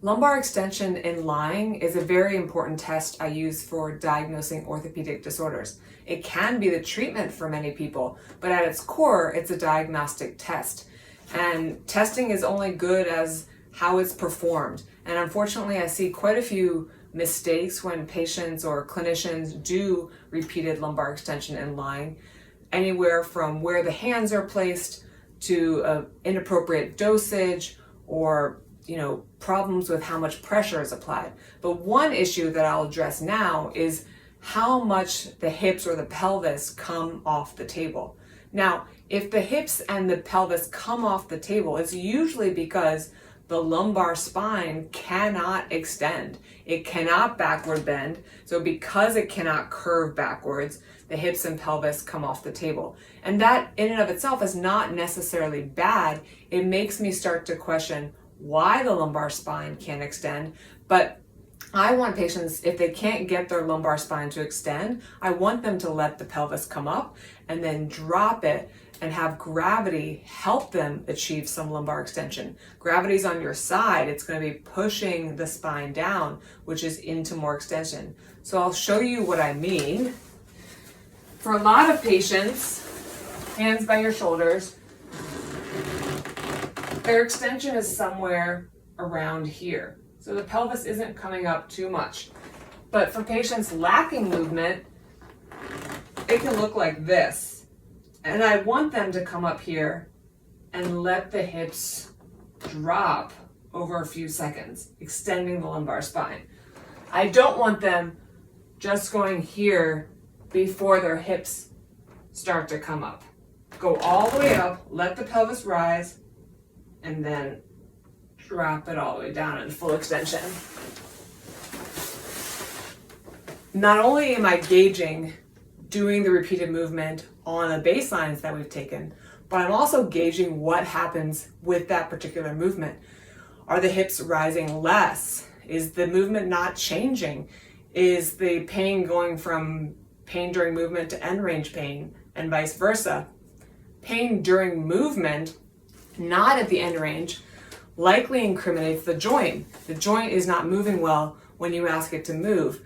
Lumbar extension in lying is a very important test I use for diagnosing orthopedic disorders. It can be the treatment for many people, but at its core, it's a diagnostic test. And testing is only good as how it's performed. And unfortunately, I see quite a few mistakes when patients or clinicians do repeated lumbar extension in lying, anywhere from where the hands are placed to inappropriate dosage or problems with how much pressure is applied. But one issue that I'll address now is how much the hips or the pelvis come off the table. Now, if the hips and the pelvis come off the table, it's usually because the lumbar spine cannot extend. It cannot backward bend. So because it cannot curve backwards, the hips and pelvis come off the table. And that in and of itself is not necessarily bad. It makes me start to question why the lumbar spine can't extend. But I want patients, if they can't get their lumbar spine to extend, I want them to let the pelvis come up and then drop it and have gravity help them achieve some lumbar extension. Gravity's on your side. It's going to be pushing the spine down, which is into more extension. So I'll show you what I mean. For a lot of patients, hands by your shoulders, their extension is somewhere around here. So the pelvis isn't coming up too much. But for patients lacking movement, it can look like this. And I want them to come up here and let the hips drop over a few seconds, extending the lumbar spine. I don't want them just going here before their hips start to come up. Go all the way up, let the pelvis rise, and then drop it all the way down in full extension. Not only am I gauging doing the repeated movement on the baselines that we've taken, but I'm also gauging what happens with that particular movement. Are the hips rising less? Is the movement not changing? Is the pain going from pain during movement to end range pain and vice versa? Pain during movement, not at the end range, likely incriminates the joint. The joint is not moving well when you ask it to move.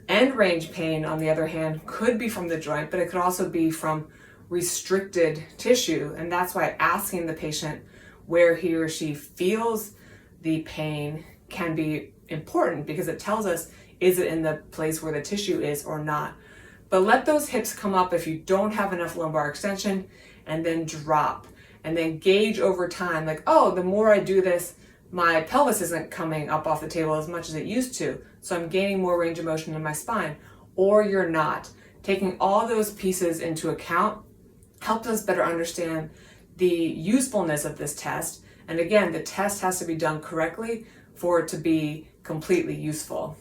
End range pain, on the other hand, could be from the joint, but it could also be from restricted tissue. And that's why asking the patient where he or she feels the pain can be important, because it tells us, is it in the place where the tissue is or not? But let those hips come up if you don't have enough lumbar extension, and then drop. And then gauge over time, like, oh, the more I do this, my pelvis isn't coming up off the table as much as it used to. So I'm gaining more range of motion in my spine. Or you're not. Taking all those pieces into account helps us better understand the usefulness of this test. And again, the test has to be done correctly for it to be completely useful.